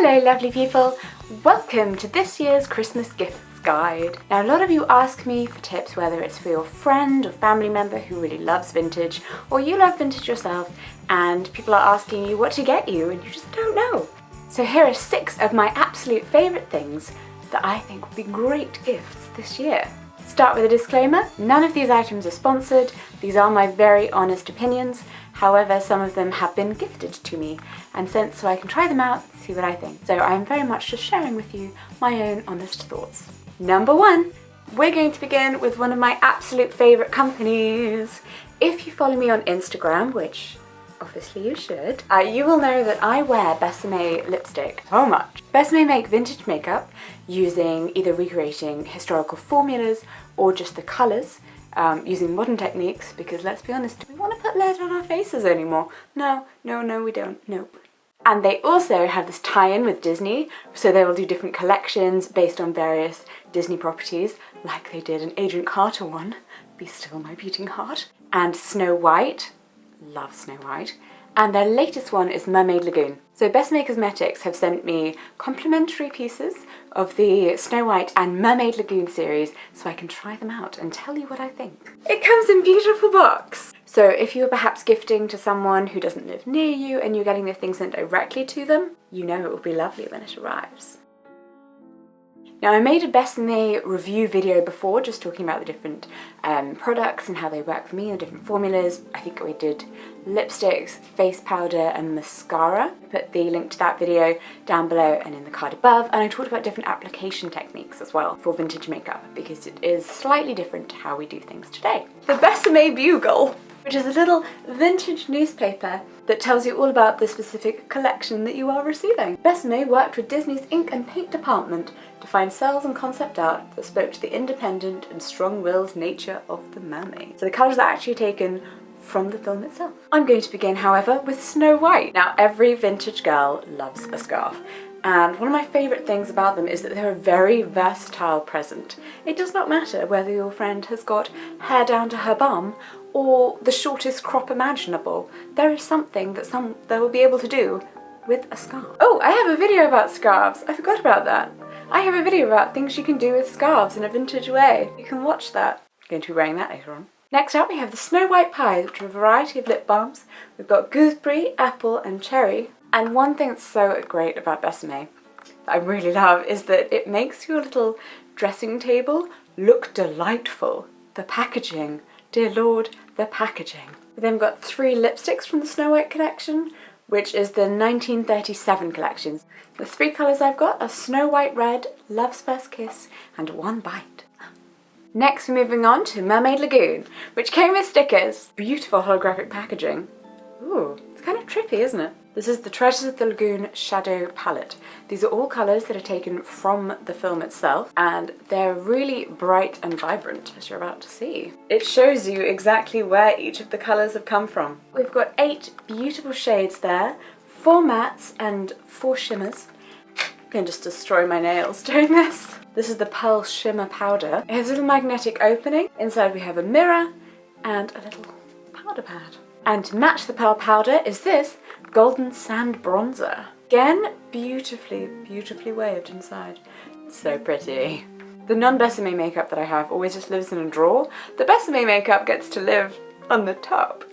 Hello lovely people, welcome to this year's Christmas gifts guide. Now a lot of you ask me for tips, whether it's for your friend or family member who really loves vintage, or you love vintage yourself and people are asking you what to get you and you just don't know. So here are 6 of my absolute favourite things that I think would be great gifts this year. Start with a disclaimer, none of these items are sponsored, these are my very honest opinions, however some of them have been gifted to me and sent so I can try them out and see what I think. So I'm very much just sharing with you my own honest thoughts. Number 1, we're going to begin with one of my absolute favourite companies. If you follow me on Instagram, which obviously you should, you will know that I wear Besame lipstick so much. Besame make vintage makeup using either recreating historical formulas or just the colours, using modern techniques, because let's be honest, do we want to put lead on our faces anymore? No, we don't, nope. And they also have this tie-in with Disney, so they will do different collections based on various Disney properties, like they did an Agent Carter one, Be Still My Beating Heart, and Snow White, love Snow White, and their latest one is Mermaid Lagoon. So Besame Cosmetics have sent me complimentary pieces of the Snow White and Mermaid Lagoon series so I can try them out and tell you what I think. It comes in a beautiful box! So if you're perhaps gifting to someone who doesn't live near you and you're getting the thing sent directly to them, you know it will be lovely when it arrives. Now I made a Besame review video before, just talking about the different products and how they work for me, the different formulas. I think we did lipsticks, face powder and mascara. I put the link to that video down below and in the card above, and I talked about different application techniques as well for vintage makeup, because it is slightly different to how we do things today. The Besame Bugle, which is a little vintage newspaper that tells you all about the specific collection that you are receiving. Besame worked with Disney's ink and paint department to find cells and concept art that spoke to the independent and strong-willed nature of the mermaid. So the colours are actually taken from the film itself. I'm going to begin, however, with Snow White. Now every vintage girl loves a scarf, and one of my favourite things about them is that they're a very versatile present. It does not matter whether your friend has got hair down to her bum or the shortest crop imaginable. There is something that they will be able to do with a scarf. Oh, I have a video about scarves. I forgot about that. I have a video about things you can do with scarves in a vintage way. You can watch that. I'm going to be wearing that later on. Next up we have the Snow White Pies, which are a variety of lip balms. We've got gooseberry, apple and cherry. And one thing that's so great about Besame that I really love is that it makes your little dressing table look delightful. The packaging, dear Lord, the packaging. We then got 3 lipsticks from the Snow White collection, which is the 1937 collection. The 3 colours I've got are Snow White Red, Love's First Kiss and One Bite. Next we're moving on to Mermaid Lagoon, which came with stickers. Beautiful holographic packaging. Ooh, it's kind of trippy, isn't it? This is the Treasures of the Lagoon Shadow Palette. These are all colours that are taken from the film itself, and they're really bright and vibrant, as you're about to see. It shows you exactly where each of the colours have come from. We've got 8 beautiful shades there, 4 mattes and 4 shimmers. I'm going to just destroy my nails doing this. This is the Pearl Shimmer Powder. It has a little magnetic opening. Inside we have a mirror and a little powder pad. And to match the pearl powder is this Golden Sand Bronzer. Again, beautifully, beautifully waved inside. So pretty. The non-Besame makeup that I have always just lives in a drawer. The Besame makeup gets to live on the top.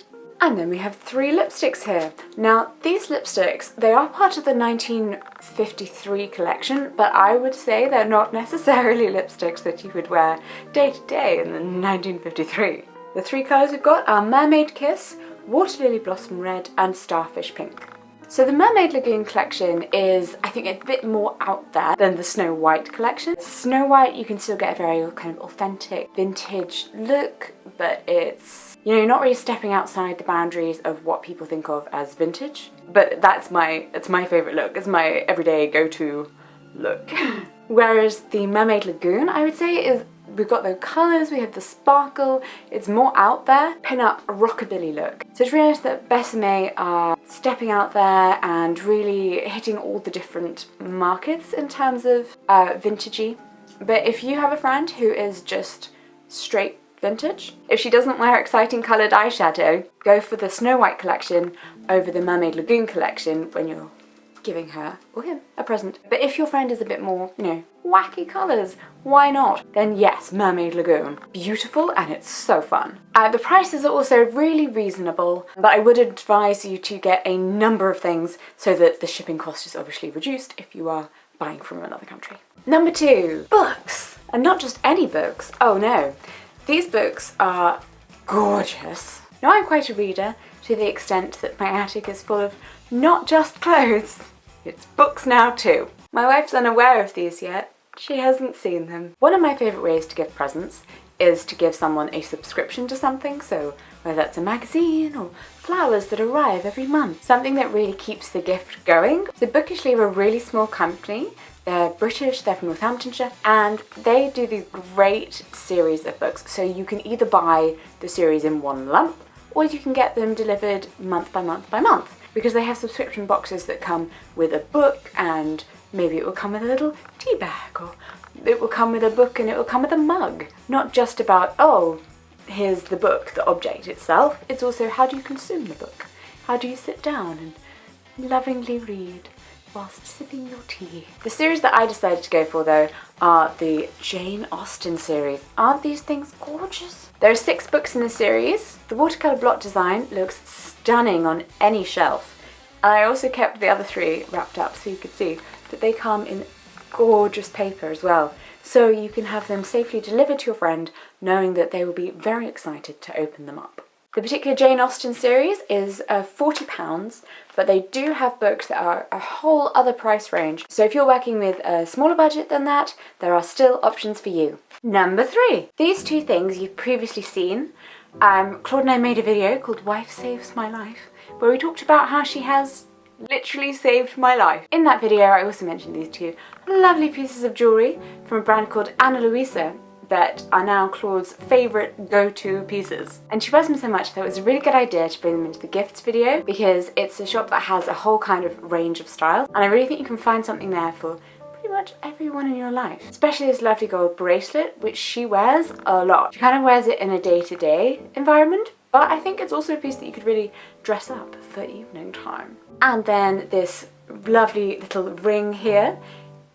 And then we have 3 lipsticks here. Now, these lipsticks, they are part of the 1953 collection, but I would say they're not necessarily lipsticks that you would wear day to day in the 1953. The 3 colours we've got are Mermaid Kiss, Water Lily Blossom Red and Starfish Pink. So the Mermaid Lagoon collection is, I think, a bit more out there than the Snow White collection. Snow White, you can still get a very kind of authentic vintage look, but it's, you know, you're not really stepping outside the boundaries of what people think of as vintage. But it's my favourite look. It's my everyday go-to look. Whereas the Mermaid Lagoon, I would say, is we've got the colours, we have the sparkle, it's more out there, pin-up rockabilly look. So to realise that Besame are stepping out there and really hitting all the different markets in terms of vintagey. But if you have a friend who is just straight vintage, if she doesn't wear exciting coloured eyeshadow, go for the Snow White collection over the Mermaid Lagoon collection when you're giving her or him a present. But if your friend is a bit more, you know, wacky colours, why not? Then yes, Mermaid Lagoon. Beautiful, and it's so fun. The prices are also really reasonable, but I would advise you to get a number of things so that the shipping cost is obviously reduced if you are buying from another country. Number 2, books. And not just any books, oh no. These books are gorgeous. Now I'm quite a reader to the extent that my attic is full of not just clothes, it's books now too. My wife's unaware of these yet, she hasn't seen them. One of my favourite ways to give presents is to give someone a subscription to something, so whether that's a magazine or flowers that arrive every month, something that really keeps the gift going. So Bookishly are a really small company. They're British, they're from Northamptonshire, and they do these great series of books. So you can either buy the series in one lump, or you can get them delivered month by month by month, because they have subscription boxes that come with a book, and maybe it will come with a little tea bag, or it will come with a book and it will come with a mug. Not just about, oh, here's the book, the object itself, it's also how do you consume the book? How do you sit down and lovingly read whilst sipping your tea? The series that I decided to go for though are the Jane Austen series. Aren't these things gorgeous? There are 6 books in the series. The watercolour block design looks stunning on any shelf. And I also kept the other 3 wrapped up so you could see that they come in gorgeous paper as well. So you can have them safely delivered to your friend knowing that they will be very excited to open them up. The particular Jane Austen series is £40, but they do have books that are a whole other price range. So if you're working with a smaller budget than that, there are still options for you. Number 3. These 2 things you've previously seen. Claude and I made a video called Wife Saves My Life, where we talked about how she has literally saved my life. In that video I also mentioned these 2 lovely pieces of jewellery from a brand called Ana Luisa that are now Claude's favourite go-to pieces. And she loves them so much that it was a really good idea to bring them into the gifts video, because it's a shop that has a whole kind of range of styles, and I really think you can find something there for pretty much everyone in your life. Especially this lovely gold bracelet, which she wears a lot. She kind of wears it in a day-to-day environment, but I think it's also a piece that you could really dress up for evening time. And then this lovely little ring here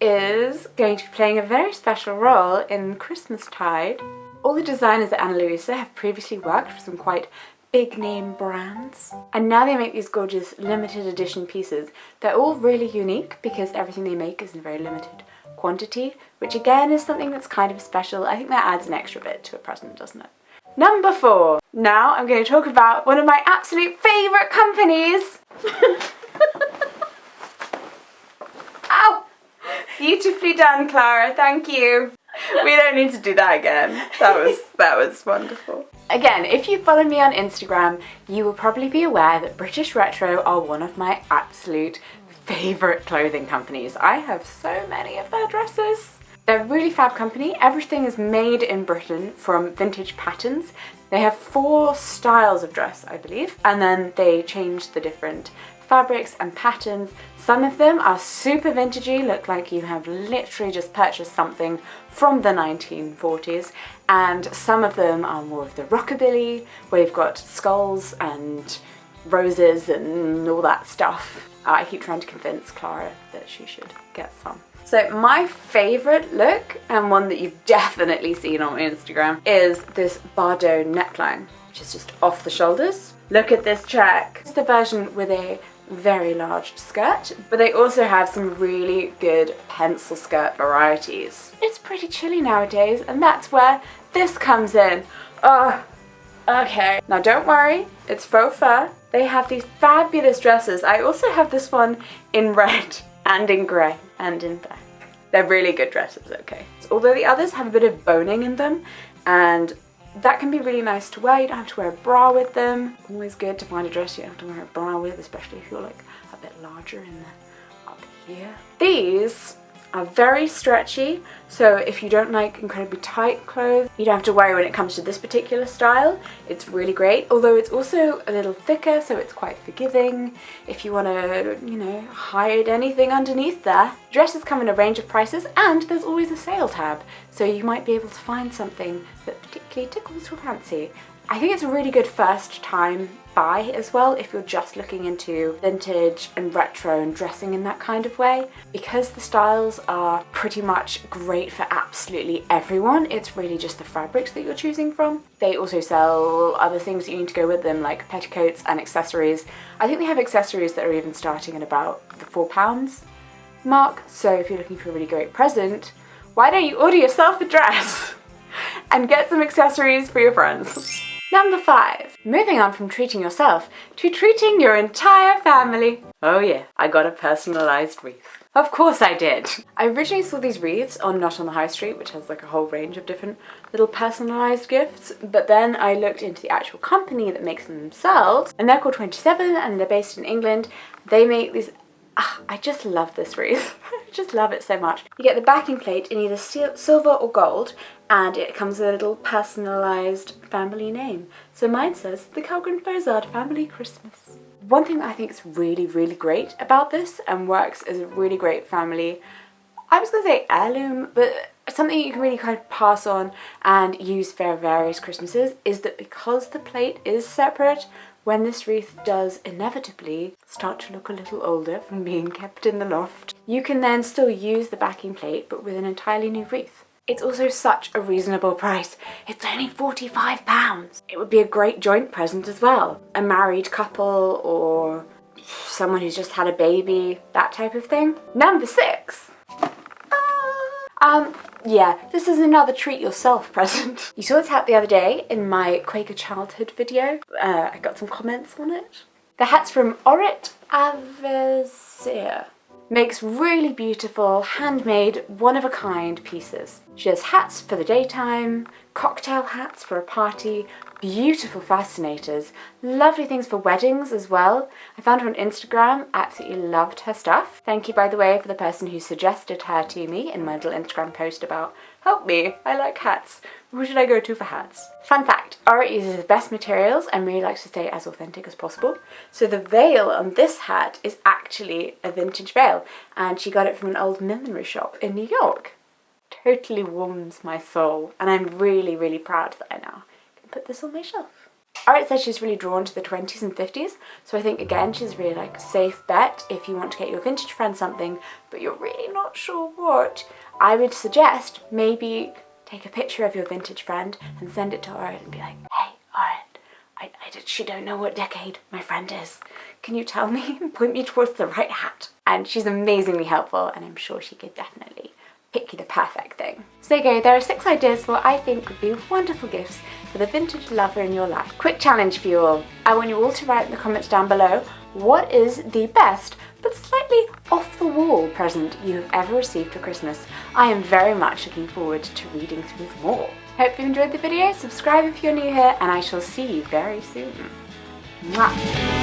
is going to be playing a very special role in Christmastide. All the designers at Ana Luisa have previously worked for some quite big name brands, and now they make these gorgeous limited edition pieces. They're all really unique because everything they make is in a very limited quantity, which again is something that's kind of special. I think that adds an extra bit to a present, doesn't it? Number 4. Now I'm going to talk about one of my absolute favourite companies. Ow! Beautifully done, Clara, thank you. We don't need to do that again. That was wonderful. Again, if you follow me on Instagram, you will probably be aware that British Retro are one of my absolute favourite clothing companies. I have so many of their dresses. They're a really fab company. Everything is made in Britain from vintage patterns. They have 4 styles of dress, I believe, and then they change the different fabrics and patterns. Some of them are super vintagey, look like you have literally just purchased something from the 1940s, and some of them are more of the rockabilly, where you've got skulls and roses and all that stuff. I keep trying to convince Clara that she should get some. So my favourite look, and one that you've definitely seen on my Instagram, is this Bardot neckline, which is just off the shoulders. Look at this check. It's the version with a very large skirt, but they also have some really good pencil skirt varieties. It's pretty chilly nowadays, and that's where this comes in. Oh, okay. Now don't worry, it's faux fur. They have these fabulous dresses. I also have this one in red and in grey and in black. They're really good dresses, okay. Although the others have a bit of boning in them, and that can be really nice to wear. You don't have to wear a bra with them. Always good to find a dress you don't have to wear a bra with, especially if you're like a bit larger in the up here. These are very stretchy, so if you don't like incredibly tight clothes, you don't have to worry when it comes to this particular style. It's really great, although it's also a little thicker, so it's quite forgiving if you want to, you know, hide anything underneath there. Dresses come in a range of prices, and there's always a sale tab, so you might be able to find something that particularly tickles your fancy I think it's a really good first time buy as well if you're just looking into vintage and retro and dressing in that kind of way. Because the styles are pretty much great for absolutely everyone, it's really just the fabrics that you're choosing from. They also sell other things that you need to go with them, like petticoats and accessories. I think they have accessories that are even starting at about the £4 mark, so if you're looking for a really great present, why don't you order yourself a dress and get some accessories for your friends? Number 5. Moving on from treating yourself to treating your entire family. Oh yeah, I got a personalised wreath. Of course I did. I originally saw these wreaths on Not on the High Street, which has like a whole range of different little personalised gifts, but then I looked into the actual company that makes them themselves, and they're called 27 and they're based in England. They make these, I just love this wreath. I just love it so much. You get the backing plate in either silver or gold, and it comes with a little personalised family name. So mine says, the Kellgren-Fozard Family Christmas. One thing that I think is really, really great about this and works as a really great family, I was going to say heirloom, but something you can really kind of pass on and use for various Christmases, is that because the plate is separate, when this wreath does inevitably start to look a little older from being kept in the loft, you can then still use the backing plate but with an entirely new wreath. It's also such a reasonable price. It's only £45. It would be a great joint present as well. A married couple or someone who's just had a baby, that type of thing. Number 6. Yeah, this is another treat yourself present. You saw this hat the other day in my Quaker childhood video. I got some comments on it. The hat's from Orit Avesir. Makes really beautiful, handmade, one-of-a-kind pieces. She has hats for the daytime, cocktail hats for a party, beautiful fascinators, lovely things for weddings as well. I found her on Instagram, absolutely loved her stuff. Thank you, by the way, for the person who suggested her to me in my little Instagram post about, help me, I like hats. Who should I go to for hats? Fun fact, Orit uses the best materials and really likes to stay as authentic as possible. So the veil on this hat is actually a vintage veil, and she got it from an old millinery shop in New York. Totally warms my soul, and I'm really, really proud that I now can put this on my shelf. Orit says she's really drawn to the 20s and 50s, so I think again she's really like a safe bet if you want to get your vintage friend something, but you're really not sure what. I would suggest maybe take a picture of your vintage friend and send it to Orit and be like, hey, Orit, she don't know what decade my friend is. Can you tell me? Point me towards the right hat. And she's amazingly helpful, and I'm sure she could definitely pick you the perfect thing. So there you go, there are 6 ideas for what I think would be wonderful gifts for the vintage lover in your life. Quick challenge for you all. I want you all to write in the comments down below, what is the best but slightly off the wall present you have ever received for Christmas? I am very much looking forward to reading through more. Hope you enjoyed the video, subscribe if you're new here, and I shall see you very soon. Mwah.